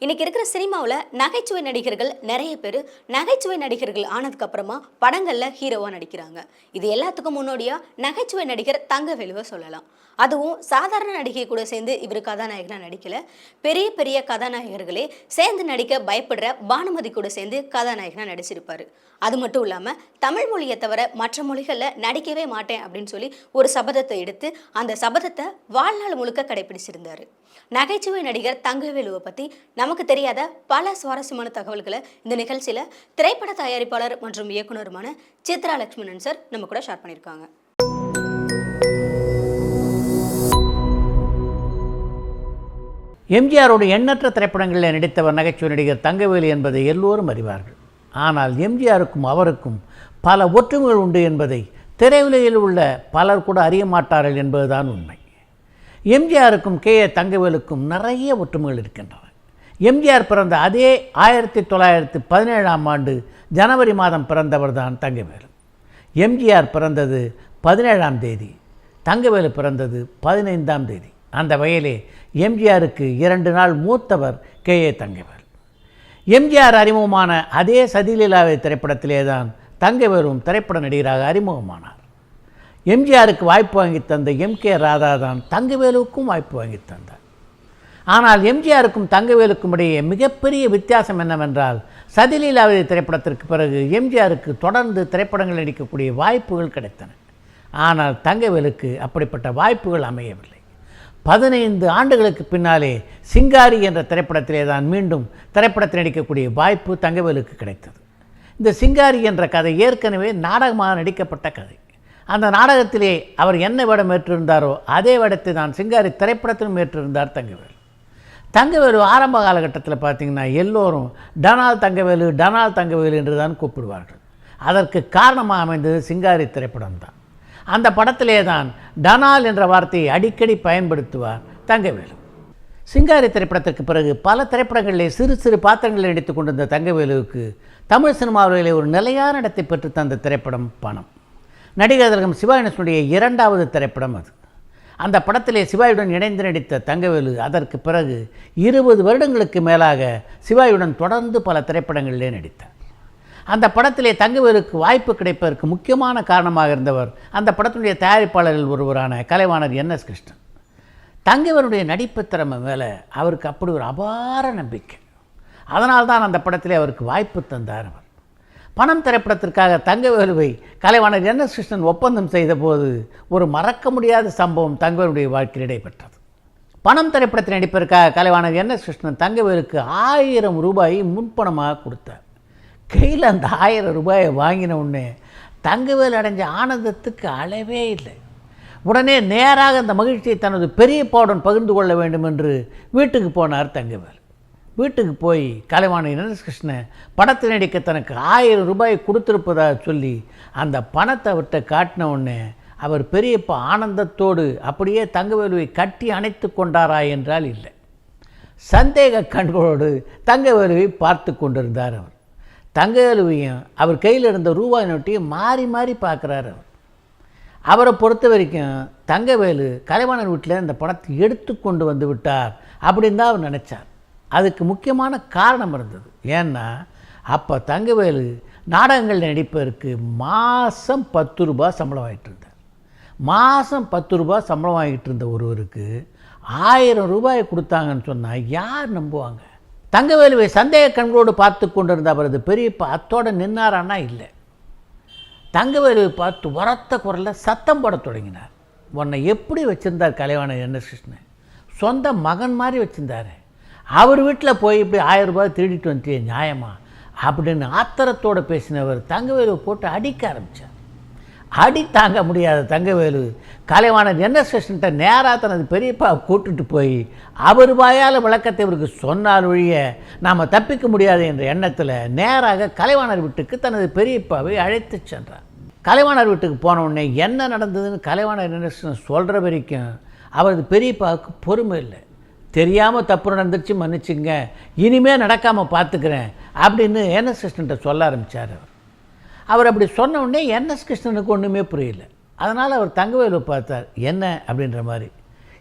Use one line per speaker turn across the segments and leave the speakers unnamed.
இன்னைக்கு இருக்கிற சினிமாவில் நகைச்சுவை நடிகர்கள் நிறைய பேர் நகைச்சுவை நடிகர்கள் ஆனதுக்கு அப்புறமா படங்கள்ல ஹீரோவா நடிக்கிறாங்க. இது எல்லாத்துக்கும் முன்னோடியா நகைச்சுவை நடிகர் தங்கவேலுவை சொல்லலாம். அதுவும் சாதாரண நடிகை கூட சேர்ந்து இவர் கதாநாயகனா நடிக்கல, பெரிய பெரிய கதாநாயகர்களே சேர்ந்து நடிக்க பயப்படுற பானுமதி கூட சேர்ந்து கதாநாயகனா நடிச்சிருப்பாரு. அது மட்டும் இல்லாம தமிழ் மொழியை தவிர மற்ற மொழிகள்ல நடிக்கவே மாட்டேன் அப்படின்னு சொல்லி ஒரு சபதத்தை எடுத்து அந்த சபதத்தை வாழ்நாள் முழுக்க கடைபிடிச்சிருந்தாரு. நகைச்சுவை நடிகர் தங்கவேலுவை பத்தி நமக்கு தெரியாத பல சுவாரஸ்யமான தகவல்களை இந்த நிகழ்ச்சியில திரைப்பட தயாரிப்பாளர் மற்றும் இயக்குனருமான சித்ரா லட்சுமணன் சார் நம்ம கூட ஷேர் பண்ணியிருக்காங்க.
எம்ஜிஆரோட எண்ணற்ற திரைப்படங்களில் நடித்தவர் நகைச்சுவை நடிகர் தங்கவேலு என்பதை எல்லோரும் அறிவார்கள். ஆனால் எம்ஜிஆருக்கும் அவருக்கும் பல ஒற்றுமைகள் உண்டு என்பதை திரையுலகில் உள்ள பலர் கூட அறிய மாட்டார்கள் என்பதுதான் உண்மை. எம்ஜிஆருக்கும் கே.ஏ. தங்கவேலுக்கும் நிறைய ஒற்றுமைகள் இருக்கின்றன. எம்ஜிஆர் பிறந்த அதே 1917ஆம் ஆண்டு ஜனவரி மாதம் பிறந்தவர் தான் தங்கவேலு. எம்ஜிஆர் பிறந்தது 17ஆம் தேதி, தங்கவேலு பிறந்தது 15ஆம் தேதி. அந்த வகையிலே எம்ஜிஆருக்கு 2 நாள் மூத்தவர் கே.ஏ. தங்கவேலு. எம்ஜிஆர் அறிமுகமான அதே சதிலீலாவை திரைப்படத்திலே தான் தங்கவேலும் திரைப்பட நடிகராக அறிமுகமானார். எம்ஜிஆருக்கு வாய்ப்பு வாங்கி தந்த எம்.கே. ராதா தான் தங்கவேலுவுக்கும் வாய்ப்பு வாங்கி தந்தார். ஆனால் எம்ஜிஆருக்கும் தங்கவேலுக்கும் இடையே மிகப்பெரிய வித்தியாசம் என்னவென்றால், சதிலீலாவதி திரைப்படத்திற்கு பிறகு எம்ஜிஆருக்கு தொடர்ந்து திரைப்படங்கள் நடிக்கக்கூடிய வாய்ப்புகள் கிடைத்தன. ஆனால் தங்கவேலுக்கு அப்படிப்பட்ட வாய்ப்புகள் அமையவில்லை. 15 ஆண்டுகளுக்கு பின்னாலே சிங்காரி என்ற திரைப்படத்திலே தான் மீண்டும் திரைப்படத்தில் நடிக்கக்கூடிய வாய்ப்பு தங்கவேலுக்கு கிடைத்தது. இந்த சிங்காரி என்ற கதை ஏற்கனவே நாடகமாக நடிக்கப்பட்ட கதை. அந்த நாடகத்திலே அவர் என்ன வேடம் ஏற்றிருந்தாரோ அதே வேடத்தை தான் சிங்காரி திரைப்படத்திலும் ஏற்றிருந்தார் தங்கவேலு. தங்கவேலு ஆரம்ப காலகட்டத்தில் பார்த்திங்கன்னா எல்லோரும் டனால் தங்கவேலு என்று தான் கூப்பிடுவார்கள். அதற்கு காரணமாக அமைந்தது சிங்காரி திரைப்படம் தான். அந்த படத்திலே தான் டனால் என்ற வார்த்தையை அடிக்கடி பயன்படுத்துவார் தங்கவேலு. சிங்காரி திரைப்படத்திற்கு பிறகு பல திரைப்படங்களிலே சிறு சிறு பாத்திரங்களை நடித்து கொண்டிருந்த தங்கவேலுவுக்கு தமிழ் சினிமாவிலே ஒரு நிலையான இடத்தை பெற்று தந்த திரைப்படம் பணம். நடிகர் திலகம் சிவாஜி கணேசனுடைய 2வது திரைப்படம் அது. அந்த படத்திலே சிவாஜியுடன் இணைந்து நடித்த தங்கவேலு அதற்கு பிறகு 20 வருடங்களுக்கு மேலாக சிவாஜியுடன் தொடர்ந்து பல திரைப்படங்களிலே நடித்தார். அந்த படத்திலே தங்கவேலுக்கு வாய்ப்பு கிடைப்பதற்கு முக்கியமான காரணமாக இருந்தவர் அந்த படத்தினுடைய தயாரிப்பாளர்கள் ஒருவரான கலைவாணர் என்.எஸ். கிருஷ்ணன். தங்கவேலுடைய நடிப்பு திறமை மேலே அவருக்கு அப்படி ஒரு அபார நம்பிக்கை. அதனால்தான் அந்த படத்திலே அவருக்கு வாய்ப்பு தந்தார் அவர். பணம் திரைப்படத்திற்காக தங்கவேலுவை கலைவாணர் என்.எஸ். கிருஷ்ணன் ஒப்பந்தம் செய்த போது ஒரு மறக்க முடியாத சம்பவம் தங்கவேலுடைய வாழ்க்கையில் நடைபெற்றது. பணம் திரைப்படத்தில் நடிப்பதற்காக கலைவாணர் என்.எஸ். கிருஷ்ணன் தங்கவேலுக்கு 1000 ரூபாயை முன்பணமாக கொடுத்தார். கையில் அந்த 1000 ரூபாயை வாங்கின உடனே தங்கவேலு அடைஞ்ச ஆனந்தத்துக்கு அளவே இல்லை. உடனே நேராக அந்த மகிழ்ச்சியை தனது பெரியப்பாவுடன் பகிர்ந்து கொள்ள வேண்டும் என்று வீட்டுக்கு போனார் தங்கவேலு. வீட்டுக்கு போய் கலைவாணர் என்.எஸ். கிருஷ்ணன் படத்தில் நடிக்க தனக்கு 1000 ரூபாயை கொடுத்திருப்பதாக சொல்லி அந்த பணத்தை அவர்கிட்ட காட்டின உடனே அவர் பெரியப்பா ஆனந்தத்தோடு அப்படியே தங்கவேலுவை கட்டி அணைத்து கொண்டாரா என்றால் இல்லை. சந்தேக கண்களோடு தங்கவேலுவை பார்த்து கொண்டிருந்தார் அவர். தங்கவேலுவையும் அவர் கையில் இருந்த ரூபாய் நோட்டையும் மாறி மாறி பார்க்குறார் அவர். அவரை பொறுத்த வரைக்கும் தங்கவேலு கலைவாணர் வீட்டில் இந்த பணத்தை எடுத்து கொண்டு வந்து விட்டார் அப்படின்னு தான் அவர் நினச்சார். அதுக்கு முக்கியமான காரணம் இருந்தது. ஏன்னா அப்போ தங்கவேலு நாடகங்கள் நடிப்பதற்கு மாதம் 10 ரூபாய் சம்பளம் வாங்கிட்டு இருந்தார். மாதம் 10 ரூபாய் சம்பளம் வாங்கிட்டு இருந்த ஒருவருக்கு 1000 ரூபாயை கொடுத்தாங்கன்னு சொன்னால் யார் நம்புவாங்க? தங்கவேலுவை சந்தேக கண்களோடு பார்த்து கொண்டிருந்த அவரது பெரியப்பா அத்தோடு நின்னாரானா இல்லை. தங்கவேலுவை பார்த்து உரத்த குரலில் சத்தம் போட தொடங்கினார். உன்னை எப்படி வச்சுருந்தார் கலைவாணர் என்.எஸ். கிருஷ்ணன்? சொந்த மகன் மாதிரி வச்சுருந்தார். அவர் வீட்டில் போய் இப்படி 1000 ரூபாய் திருடிட்டு வந்துட்டே நியாயமா அப்படின்னு ஆத்திரத்தோடு பேசினவர் தங்கவேலுவை போட்டு அடிக்க ஆரம்பித்தார். அடி தாங்க முடியாத தங்கவேலு கலைவாணர் என்.எஸ். கிருஷ்ணன்ட்ட நேராக தனது பெரியப்பா கூட்டுட்டு போய் அவர் வாயால் விளக்கத்தை இவருக்கு சொன்னால் ஒழிய நாம் தப்பிக்க முடியாது என்ற எண்ணத்தில் நேராக கலைவாணர் வீட்டுக்கு தனது பெரியப்பாவை அழைத்து சென்றார். கலைவாணர் வீட்டுக்கு போன உடனே என்ன நடந்ததுன்னு கலைவாணர் என்.எஸ். கிருஷ்ணன் சொல்கிற வரைக்கும் அவரது பெரியப்பாவுக்கு பொறுமை இல்லை. தெரியாமல் தப்பு நடந்துருச்சு, மன்னிச்சுங்க, இனிமேல் நடக்காமல் பார்த்துக்கிறேன் அப்படின்னு என்.எஸ். கிருஷ்ணன்ட்ட சொல்ல ஆரம்பித்தார் அவர். அவர் அப்படி சொன்ன உடனே என்.எஸ். கிருஷ்ணனுக்கு ஒன்றுமே புரியல. அதனால் அவர் தங்கவேலுவை பார்த்தார். என்ன அப்படின்ற மாதிரி.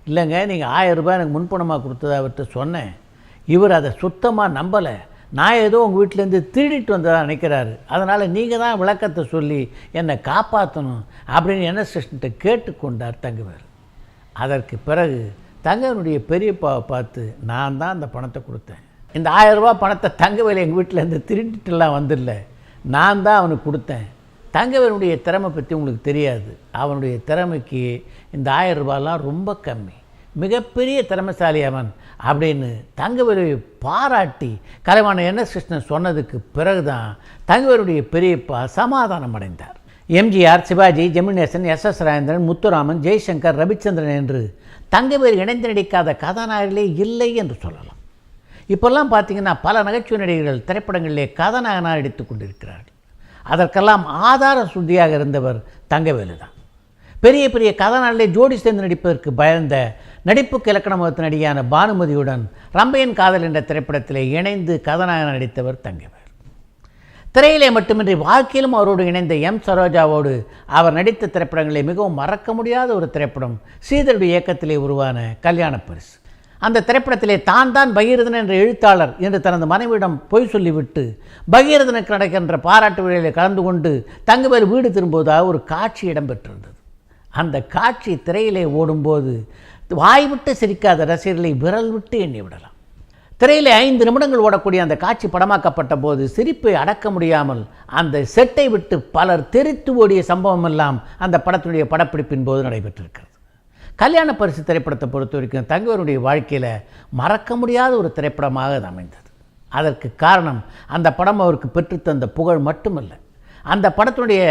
இல்லைங்க, நீங்கள் 1000 ரூபாய் எனக்கு முன்பணமாக கொடுத்ததை அவர்கிட்ட சொன்னேன். இவர் அதை சுத்தமாக நம்பலை. நான் ஏதோ உங்கள் வீட்டிலேருந்து திருடிட்டு வந்ததாக நினைக்கிறாரு, அதனால் நீங்கள் தான் விளக்கத்தை சொல்லி என்னை காப்பாற்றணும் அப்படின்னு என்எஸ் கிருஷ்ணன்ட்ட கேட்டுக்கொண்டார் தங்கவேலு. அதற்கு பிறகு தங்கவேலுடைய பெரியப்பாவை பார்த்து, நான் தான் அந்த பணத்தை கொடுத்தேன், இந்த 1000 ரூபா பணத்தை தங்கவேலு எங்கள் வீட்டிலேருந்து திருடிட்டுலாம் வந்துடல, நான் தான் அவனுக்கு கொடுத்தேன். தங்கவேலுடைய திறமை பற்றி உங்களுக்கு தெரியாது. அவனுடைய திறமைக்கு இந்த 1000 ரூபாயெலாம் ரொம்ப கம்மி, மிகப்பெரிய திறமைசாலி அவன் அப்படின்னு தங்கவேலுவை பாராட்டி கலைவாணர் என்எஸ் கிருஷ்ணன் சொன்னதுக்கு பிறகுதான் தங்கவேலுடைய பெரியப்பா சமாதானம் அடைந்தார். எம்ஜிஆர், சிவாஜி, ஜெமினேசன், எஸ்.எஸ். ராஜேந்திரன், முத்துராமன், ஜெய்சங்கர், ரவிச்சந்திரன் என்று தங்கவேலு இணைந்து நடிக்காத கதாநாயகர்களே இல்லை என்று சொல்லலாம். இப்போல்லாம் பார்த்திங்கன்னா பல நகைச்சுவை நடிகர்கள் திரைப்படங்களிலே கதாநாயகனாக நடித்து கொண்டிருக்கிறார்கள். அதற்கெல்லாம் ஆதார சுத்தியாக இருந்தவர் தங்கவேலு தான். பெரிய பெரிய கதாநாயகர்களே ஜோடி சேர்ந்து நடிப்பதற்கு பயந்த நடிப்புக்கு இலக்கணம் வகுத்த நடிகையான பானுமதியுடன் ரம்பையின் காதல் என்ற திரைப்படத்திலே இணைந்து கதாநாயகன் நடித்தவர் தங்கவேலு. திரையிலே மட்டுமின்றி வாழ்க்கையிலும் அவரோடு இணைந்த எம். சரோஜாவோடு அவர் நடித்த திரைப்படங்களிலே மிகவும் மறக்க முடியாத ஒரு திரைப்படம் ஸ்ரீதருடைய இயக்கத்திலே உருவான கல்யாண பரிசு. அந்த திரைப்படத்திலே தான் பகீரதன் என்ற எழுத்தாளர் என்று தனது மனைவியிடம் பொய் சொல்லிவிட்டு பகீரதனுக்கு நடக்கின்ற பாராட்டு விழாவில் கலந்து கொண்டு தங்கவேலு வீடு திரும்புவதாக ஒரு காட்சி இடம்பெற்றிருந்தது. அந்த காட்சி திரையிலே ஓடும்போது வாய்விட்டு சிரிக்காத ரசிகர்களை விரல் விட்டு எண்ணி விடலாம். திரையிலே 5 நிமிடங்கள் ஓடக்கூடிய அந்த காட்சி படமாக்கப்பட்ட போது சிரிப்பை அடக்க முடியாமல் அந்த செட்டை விட்டு பலர் தெரித்து ஓடிய சம்பவம் எல்லாம் அந்த படத்தினுடைய படப்பிடிப்பின் போது நடைபெற்றிருக்கிறது. கல்யாண பரிசு திரைப்படத்தை பொறுத்த வரைக்கும் தங்கவேலுடைய வாழ்க்கையில் மறக்க முடியாத ஒரு திரைப்படமாக அது அமைந்தது. அதற்கு காரணம் அந்த படம் அவருக்கு பெற்றுத்தந்த புகழ் மட்டுமல்ல, அந்த படத்தினுடைய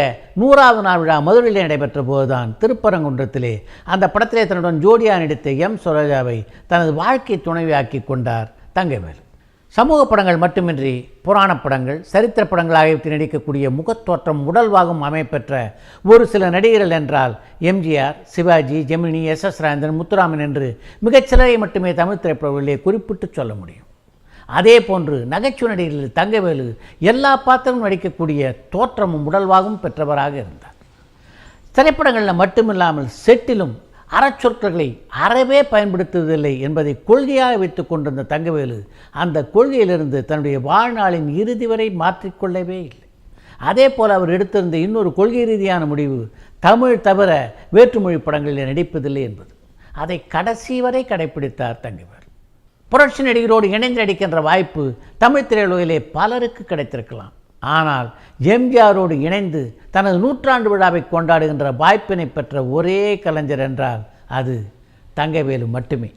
100வது நாள் விழா மதுரையில் நடைபெற்ற போதுதான் திருப்பரங்குன்றத்திலே அந்த படத்திலே தன்னுடன் ஜோடியாக நடித்த எம். சரோஜாவை தனது வாழ்க்கை துணைவியாக்கி கொண்டார் தங்கவேலு. சமூக படங்கள் மட்டுமின்றி புராணப் படங்கள், சரித்திர படங்கள் ஆகியவற்றில் நடிக்கக்கூடிய முகத்தோற்றம், உடல்வாகும் அமைப்பெற்ற ஒரு சில நடிகர்கள் என்றால் எம்ஜிஆர், சிவாஜி, ஜெமினி, எஸ்.எஸ். ராஜேந்திரன், முத்துராமன் என்று மிகச்சிலரை மட்டுமே தமிழ் திரைப்படங்களிலே குறிப்பிட்டு சொல்ல முடியும். அதே போன்று நகைச்சுவை நடிகர்கள் தங்கவேலு எல்லா பாத்திரமும் நடிக்கக்கூடிய தோற்றமும் உடல்வாகும் பெற்றவராக இருந்தார். திரைப்படங்களில் மட்டுமில்லாமல் செட்டிலும் அறச்சொற்களை அறவே பயன்படுத்துவதில்லை என்பதை கொள்கையாக வைத்து கொண்டிருந்த தங்கவேலு அந்த கொள்கையிலிருந்து தன்னுடைய வாழ்நாளின் இறுதி வரை மாற்றிக்கொள்ளவே இல்லை. அதே போல் அவர் எடுத்திருந்த இன்னொரு கொள்கை ரீதியான முடிவு தமிழ் தவிர வேற்றுமொழி படங்களில் நடிப்பதில்லை என்பது. அதை கடைசி வரை கடைப்பிடித்தார் தங்கவேலு. புரட்சி நடிகரோடு இணைந்து நடிக்கின்ற வாய்ப்பு தமிழ் திரையுலகிலே பலருக்கு கிடைத்திருக்கலாம். ஆனால் எம்ஜிஆரோடு இணைந்து தனது 100ஆண்டு விழாவை கொண்டாடுகின்ற வாய்ப்பினை பெற்ற ஒரே கலைஞர் என்றால் அது தங்கவேலு மட்டுமே.